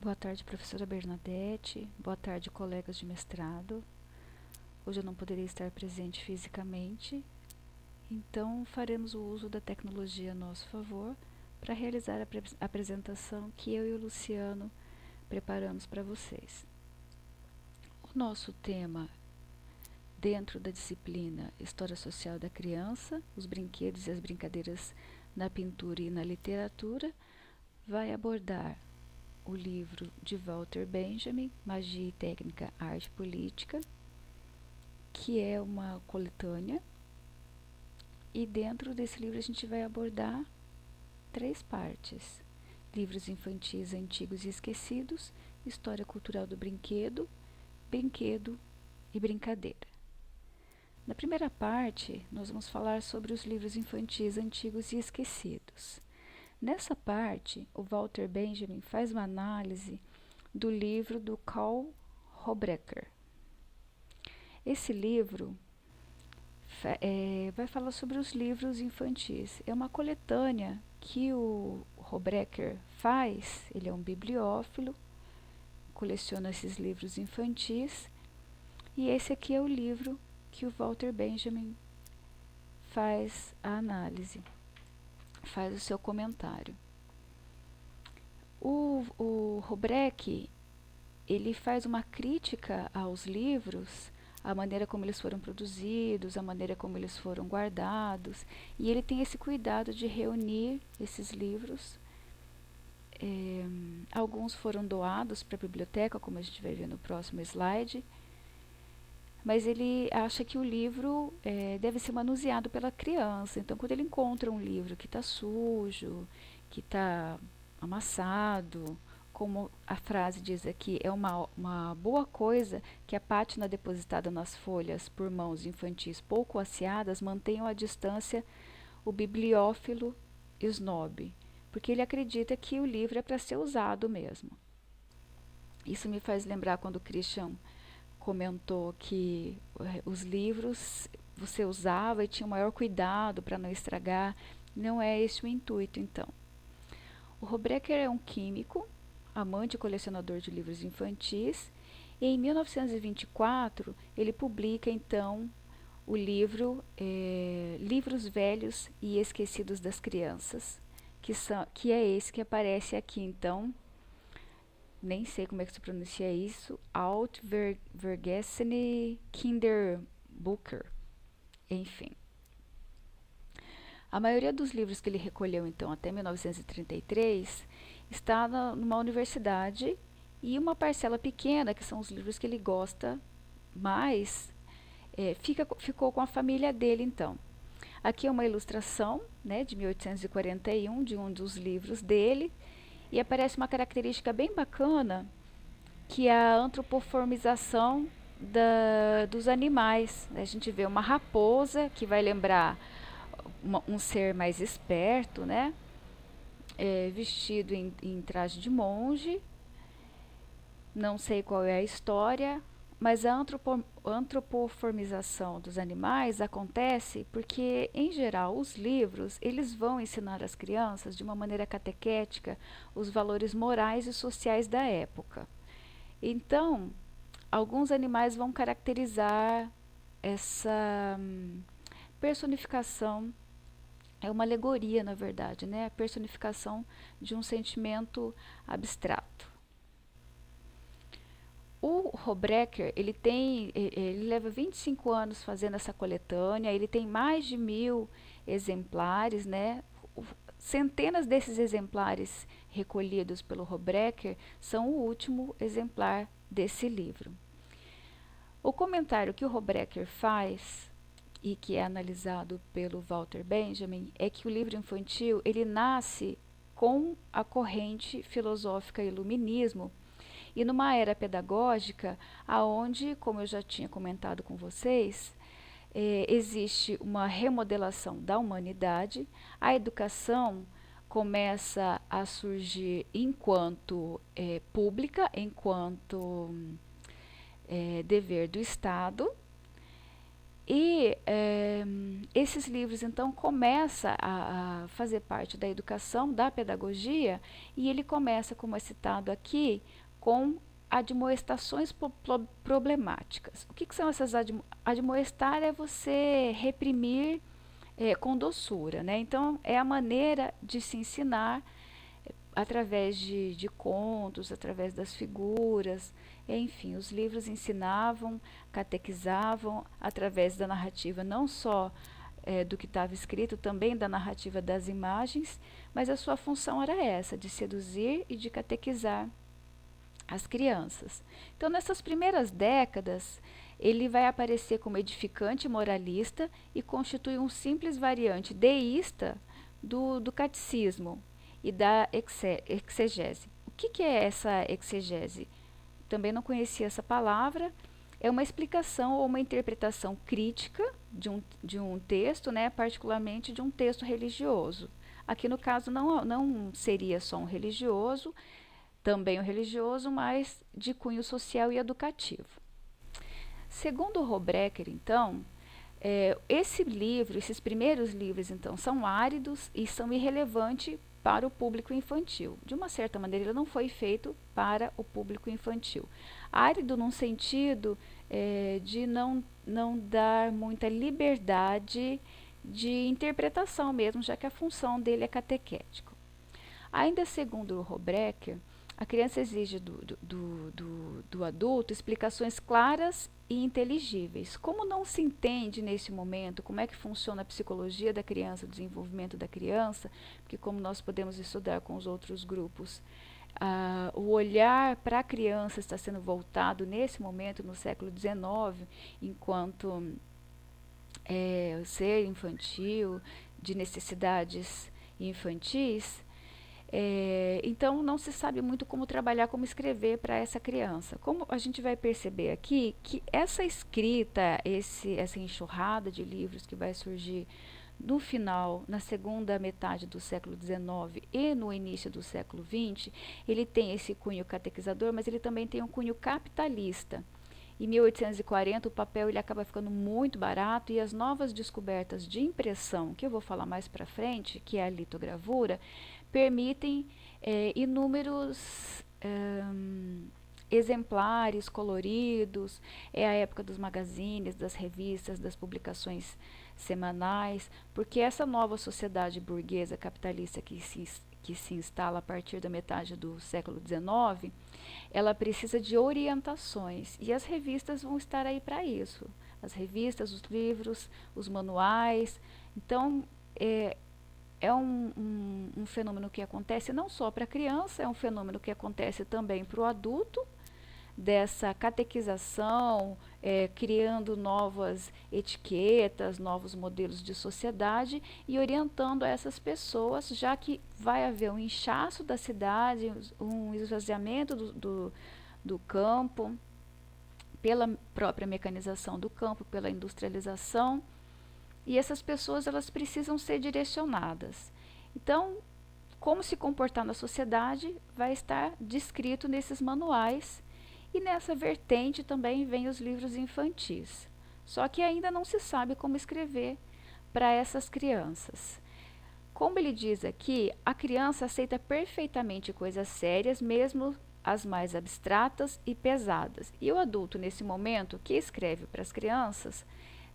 Boa tarde, professora Bernadette. Boa tarde, colegas de mestrado. Hoje eu não poderia estar presente fisicamente, então faremos o uso da tecnologia a nosso favor para realizar a apresentação que eu e o Luciano preparamos para vocês. O nosso tema, dentro da disciplina História Social da Criança, os brinquedos e as brincadeiras na pintura e na literatura, vai abordar o livro de Walter Benjamin, Magia e Técnica, Arte Política, que é uma coletânea, e dentro desse livro a gente vai abordar 3 partes: livros infantis antigos e esquecidos, história cultural do brinquedo, brinquedo e brincadeira. Na primeira parte, nós vamos falar sobre os livros infantis antigos e esquecidos. Nessa parte, o Walter Benjamin faz uma análise do livro do Carl Hobrecher. Esse livro vai falar sobre os livros infantis. É uma coletânea que o Hobrecher faz. Ele é um bibliófilo, coleciona esses livros infantis, e esse aqui é o livro que o Walter Benjamin faz a análise, faz o seu comentário. O Hobrecher, ele faz uma crítica aos livros, a maneira como eles foram produzidos, a maneira como eles foram guardados, e ele tem esse cuidado de reunir esses livros. Alguns foram doados para a biblioteca, como a gente vai ver no próximo slide, mas ele acha que o livro deve ser manuseado pela criança. Então, quando ele encontra um livro que está sujo, que está amassado, como a frase diz aqui, é uma boa coisa que a pátina depositada nas folhas por mãos infantis pouco asseadas mantenham à distância o bibliófilo snob, porque ele acredita que o livro é para ser usado mesmo. Isso me faz lembrar quando o Christian comentou que os livros você usava e tinha o maior cuidado para não estragar. Não é esse o intuito, então. O Hobrecher é um químico, amante e colecionador de livros infantis, e em 1924 ele publica então o livro Livros Velhos e Esquecidos das Crianças, que é esse que aparece aqui. Então, nem sei como é que se pronuncia isso, Altvergessene Kinderbücher, enfim. A maioria dos livros que ele recolheu, então, até 1933, está numa universidade, e uma parcela pequena, que são os livros que ele gosta mais, ficou com a família dele, então. Aqui é uma ilustração, né, de 1841, de um dos livros dele, e aparece uma característica bem bacana, que é a antropoformização dos animais. A gente vê uma raposa, que vai lembrar um ser mais esperto, né? Vestido em traje de monge. Não sei qual é a história, mas a antropoformização dos animais acontece porque, em geral, os livros eles vão ensinar às crianças, de uma maneira catequética, os valores morais e sociais da época. Então, alguns animais vão caracterizar essa personificação. É uma alegoria, na verdade, né? A personificação de um sentimento abstrato. O Hobrecher, ele leva 25 anos fazendo essa coletânea, ele tem mais de 1000 exemplares, né? Centenas desses exemplares recolhidos pelo Hobrecher são o último exemplar desse livro. O comentário que o Hobrecher faz, e que é analisado pelo Walter Benjamin, é que o livro infantil ele nasce com a corrente filosófica iluminismo, e numa era pedagógica aonde, como eu já tinha comentado com vocês, existe uma remodelação da humanidade, a educação começa a surgir enquanto pública, enquanto dever do Estado, e E esses livros, então, começam a fazer parte da educação, da pedagogia, e ele começa, como é citado aqui, com admoestações problemáticas. O que são essas admoestar? É você reprimir com doçura, né? Então, é a maneira de se ensinar através de contos, através das figuras, enfim, os livros ensinavam, catequizavam através da narrativa, não só do que estava escrito, também da narrativa das imagens, mas a sua função era essa, de seduzir e de catequizar as crianças. Então, nessas primeiras décadas, ele vai aparecer como edificante moralista e constitui um simples variante deísta do catecismo e da exegese. O que é essa exegese? Também não conhecia essa palavra. É uma explicação ou uma interpretação crítica de um texto, né, particularmente de um texto religioso. Aqui no caso não seria só um religioso, também um religioso, mas de cunho social e educativo. Segundo Hobrecher, então, esses primeiros livros, então, são áridos e são irrelevantes para o público infantil. De uma certa maneira, ele não foi feito para o público infantil. Árido num sentido de não dar muita liberdade de interpretação mesmo, já que a função dele é catequética. Ainda segundo Hobrecher, a criança exige do adulto explicações claras e inteligíveis. Como não se entende nesse momento como é que funciona a psicologia da criança, o desenvolvimento da criança, porque como nós podemos estudar com os outros grupos, o olhar para a criança está sendo voltado nesse momento, no século XIX, enquanto o ser infantil, de necessidades infantis, então não se sabe muito como trabalhar, como escrever para essa criança. Como a gente vai perceber aqui que essa escrita, essa enxurrada de livros que vai surgir no final, na segunda metade do século XIX e no início do século XX, ele tem esse cunho catequizador, mas ele também tem um cunho capitalista. Em 1840 o papel ele acaba ficando muito barato e as novas descobertas de impressão, que eu vou falar mais para frente, que é a litogravura, permitem inúmeros exemplares coloridos. É a época dos magazines, das revistas, das publicações semanais, porque essa nova sociedade burguesa capitalista que se instala a partir da metade do século XIX, ela precisa de orientações e as revistas vão estar aí para isso. As revistas, os livros, os manuais. Então, é um fenômeno que acontece não só para a criança, é um fenômeno que acontece também para o adulto, dessa catequização, criando novas etiquetas, novos modelos de sociedade e orientando essas pessoas, já que vai haver um inchaço da cidade, um esvaziamento do campo, pela própria mecanização do campo, pela industrialização, e essas pessoas elas precisam ser direcionadas. Então, como se comportar na sociedade vai estar descrito nesses manuais. E nessa vertente também vem os livros infantis. Só que ainda não se sabe como escrever para essas crianças. Como ele diz aqui, a criança aceita perfeitamente coisas sérias, mesmo as mais abstratas e pesadas. E o adulto, nesse momento, que escreve para as crianças,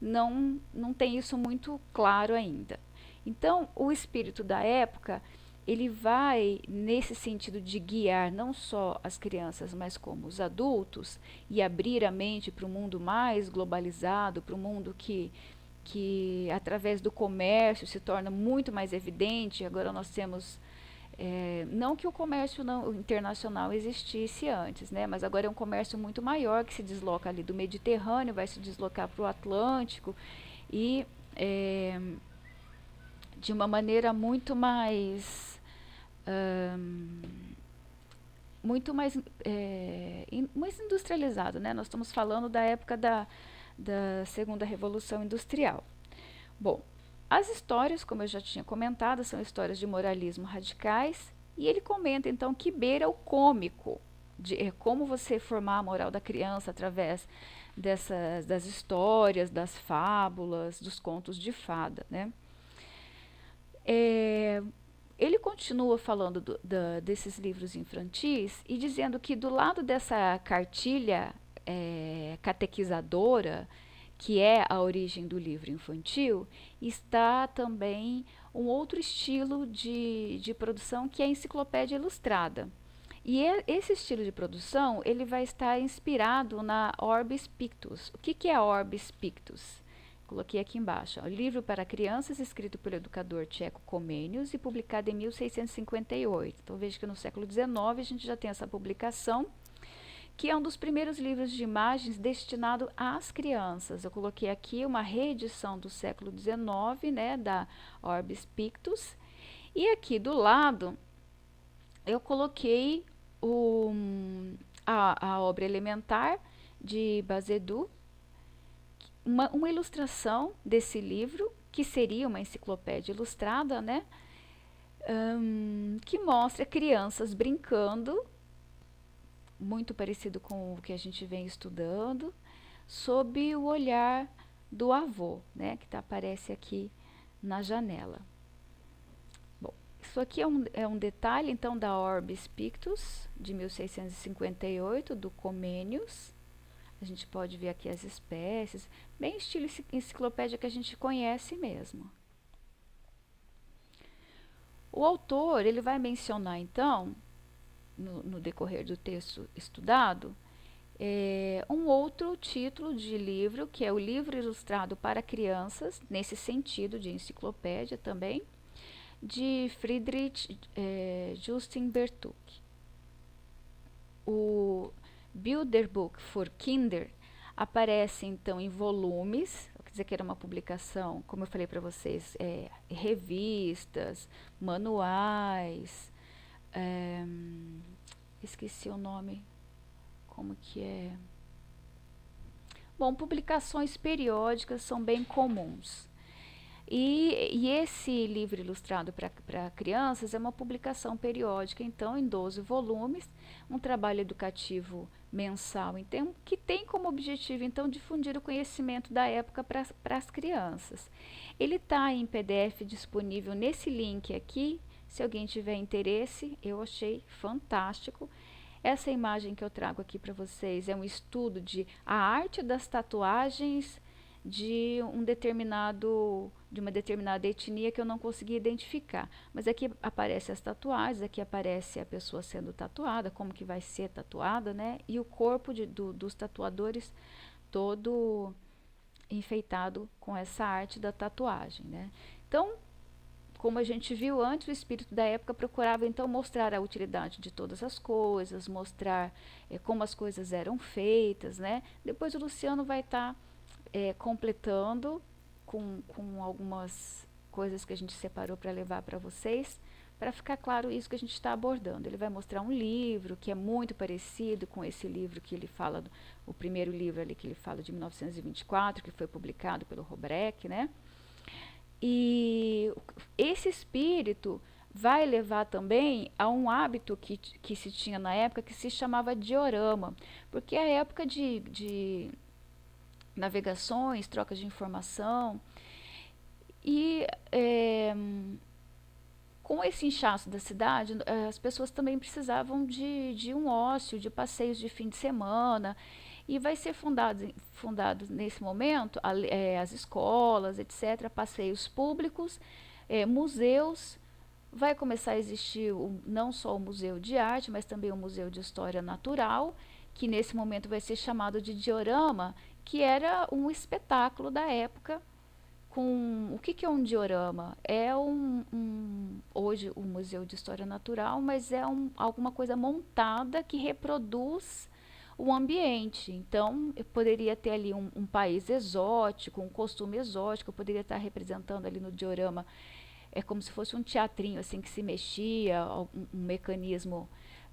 não tem isso muito claro ainda. Então, o espírito da época ele vai nesse sentido de guiar não só as crianças, mas como os adultos e abrir a mente para o mundo mais globalizado, para o mundo que através do comércio se torna muito mais evidente. Agora nós temos, não que o comércio internacional existisse antes, né, mas agora é um comércio muito maior que se desloca ali do Mediterrâneo, vai se deslocar para o Atlântico e de uma maneira muito mais mais industrializado, né? Nós estamos falando da época da segunda revolução industrial. Bom, as histórias, como eu já tinha comentado, são histórias de moralismo radicais e ele comenta então que beira o cômico, de como você formar a moral da criança através das histórias, das fábulas, dos contos de fada, né? Ele continua falando desses livros infantis e dizendo que do lado dessa cartilha catequizadora, que é a origem do livro infantil, está também um outro estilo de produção, que é a enciclopédia ilustrada. E esse estilo de produção ele vai estar inspirado na Orbis Pictus. O que é a Orbis Pictus? Coloquei aqui embaixo. Ó, livro para crianças escrito pelo educador tcheco Comenius e publicado em 1658. Então veja que no século XIX a gente já tem essa publicação, que é um dos primeiros livros de imagens destinado às crianças. Eu coloquei aqui uma reedição do século XIX, né, da Orbis Pictus. E aqui do lado eu coloquei a obra elementar de Basedoux, uma ilustração desse livro, que seria uma enciclopédia ilustrada, né? Que mostra crianças brincando, muito parecido com o que a gente vem estudando, sob o olhar do avô, né? Que aparece aqui na janela. Bom, isso aqui é um detalhe, então, da Orbis Pictus, de 1658, do Comenius. A gente pode ver aqui as espécies, bem estilo enciclopédia que a gente conhece mesmo. O autor ele vai mencionar, então, no decorrer do texto estudado, um outro título de livro, que é o livro ilustrado para crianças, nesse sentido de enciclopédia também, de Friedrich Justin Bertuch. O Bilderbuch für Kinder aparece então em volumes, quer dizer que era uma publicação, como eu falei para vocês, revistas, manuais, esqueci o nome, como que é? Bom, publicações periódicas são bem comuns. E esse livro ilustrado para crianças é uma publicação periódica, então, em 12 volumes, um trabalho educativo mensal, então, que tem como objetivo, então, difundir o conhecimento da época para as crianças. Ele está em PDF disponível nesse link aqui, se alguém tiver interesse, eu achei fantástico. Essa imagem que eu trago aqui para vocês é um estudo de a arte das tatuagens de uma determinada etnia que eu não consegui identificar. Mas aqui aparece as tatuagens, aqui aparece a pessoa sendo tatuada, como que vai ser tatuada, né? E o corpo dos tatuadores todo enfeitado com essa arte da tatuagem, né? Então, como a gente viu antes, o espírito da época procurava então mostrar a utilidade de todas as coisas, mostrar como as coisas eram feitas, né? Depois o Luciano vai estar completando com algumas coisas que a gente separou para levar para vocês, para ficar claro isso que a gente está abordando. Ele vai mostrar um livro que é muito parecido com esse livro que ele fala, o primeiro livro ali que ele fala de 1924, que foi publicado pelo Robrecht, né? E esse espírito vai levar também a um hábito que se tinha na época, que se chamava diorama, porque a época de navegações, trocas de informação, e com esse inchaço da cidade, as pessoas também precisavam de um ócio, de passeios de fim de semana, e vai ser fundado nesse momento as escolas, etc., passeios públicos, museus. Vai começar a existir não só o Museu de Arte, mas também o Museu de História Natural, que nesse momento vai ser chamado de diorama, que era um espetáculo da época. O que é um diorama? É hoje o Museu de História Natural, mas é alguma coisa montada que reproduz o ambiente. Então, eu poderia ter ali um país exótico, um costume exótico, eu poderia estar representando ali no diorama, como se fosse um teatrinho assim que se mexia, um mecanismo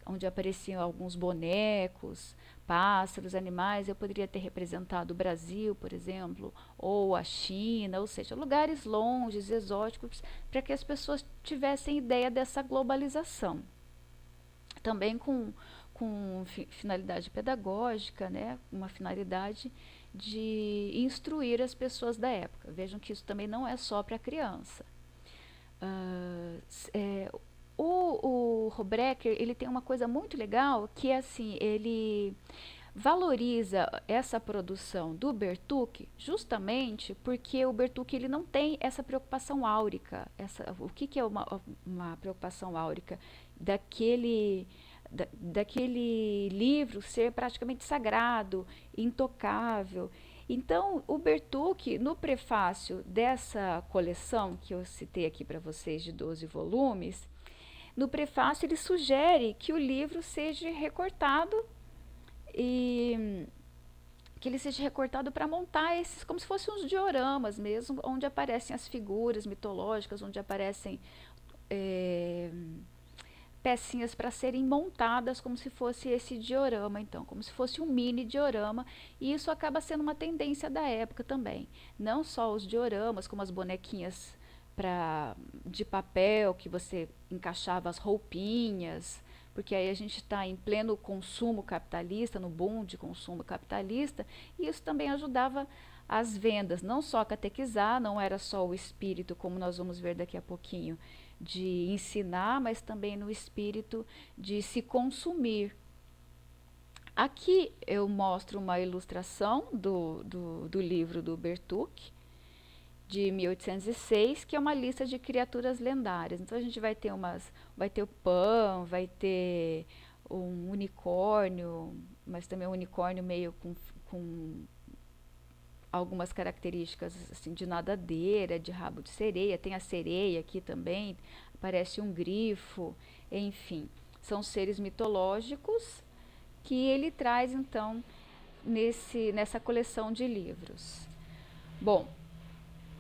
onde apareciam alguns bonecos, pássaros, animais. Eu poderia ter representado o Brasil, por exemplo, ou a China, ou seja, lugares longes, exóticos, para que as pessoas tivessem ideia dessa globalização. Também com com finalidade pedagógica, né, uma finalidade de instruir as pessoas da época. Vejam que isso também não é só para criança. O Hobrecher, ele tem uma coisa muito legal, que é assim, ele valoriza essa produção do Bertucci justamente porque o Bertucci ele não tem essa preocupação áurica. O que é uma preocupação áurica? Daquele livro ser praticamente sagrado, intocável. Então, o Bertucci, no prefácio dessa coleção que eu citei aqui para vocês, de 12 volumes, no prefácio ele sugere que o livro seja recortado e que ele seja recortado para montar esses, como se fossem uns dioramas mesmo, onde aparecem as figuras mitológicas, onde aparecem pecinhas para serem montadas como se fosse esse diorama, então, como se fosse um mini diorama, e isso acaba sendo uma tendência da época também. Não só os dioramas, como as bonequinhas de papel, que você encaixava as roupinhas, porque aí a gente está em pleno consumo capitalista, no boom de consumo capitalista, e isso também ajudava as vendas, não só a catequizar, não era só o espírito, como nós vamos ver daqui a pouquinho, de ensinar, mas também no espírito de se consumir. Aqui eu mostro uma ilustração do livro do Bertucci, de 1806, que é uma lista de criaturas lendárias. Então a gente vai ter o Pan, vai ter um unicórnio, mas também um unicórnio meio com algumas características assim, de nadadeira, de rabo de sereia, tem a sereia aqui também, parece um grifo, enfim, são seres mitológicos que ele traz então nessa coleção de livros. Bom,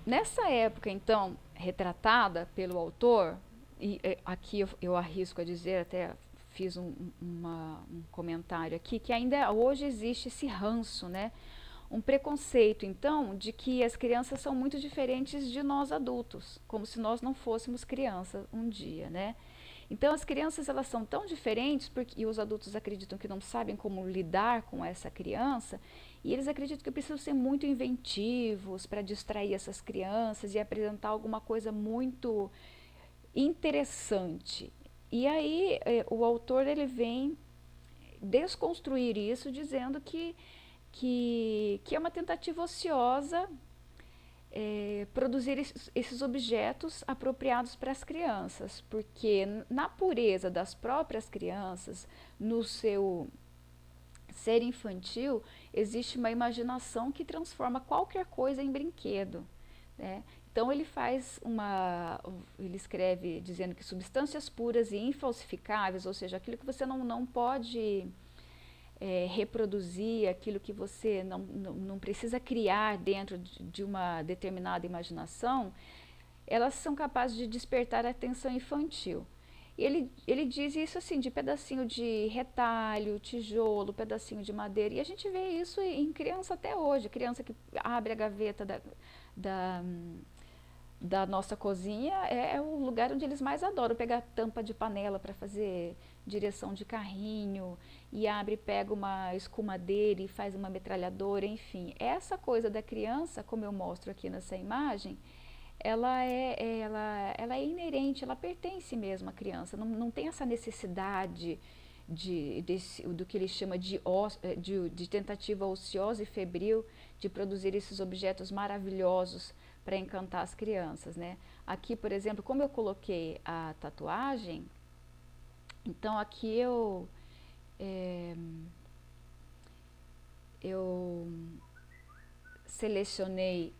nessa época então retratada pelo autor, e aqui eu arrisco a dizer, até fiz um comentário aqui, que ainda hoje existe esse ranço, né? Um preconceito, então, de que as crianças são muito diferentes de nós adultos, como se nós não fôssemos crianças um dia, né? Então, as crianças, elas são tão diferentes, e os adultos acreditam que não sabem como lidar com essa criança, e eles acreditam que precisam ser muito inventivos para distrair essas crianças e apresentar alguma coisa muito interessante. E aí, o autor, ele vem desconstruir isso, dizendo que é uma tentativa ociosa produzir esses objetos apropriados para as crianças, porque na pureza das próprias crianças, no seu ser infantil, existe uma imaginação que transforma qualquer coisa em brinquedo, né? Então ele ele escreve dizendo que substâncias puras e infalsificáveis, ou seja, aquilo que você não pode reproduzir, aquilo que você não precisa criar dentro de uma determinada imaginação, elas são capazes de despertar a atenção infantil. Ele diz isso assim, de pedacinho de retalho, tijolo, pedacinho de madeira, e a gente vê isso em criança até hoje, criança que abre a gaveta da nossa cozinha, é o lugar onde eles mais adoram pegar tampa de panela para fazer direção de carrinho, e abre, pega uma escumadeira e faz uma metralhadora, enfim. Essa coisa da criança, como eu mostro aqui nessa imagem, ela é inerente, ela pertence mesmo à criança, não tem essa necessidade do que ele chama de tentativa ociosa e febril de produzir esses objetos maravilhosos para encantar as crianças, né? Aqui, por exemplo, como eu coloquei a tatuagem, então aqui eu selecionei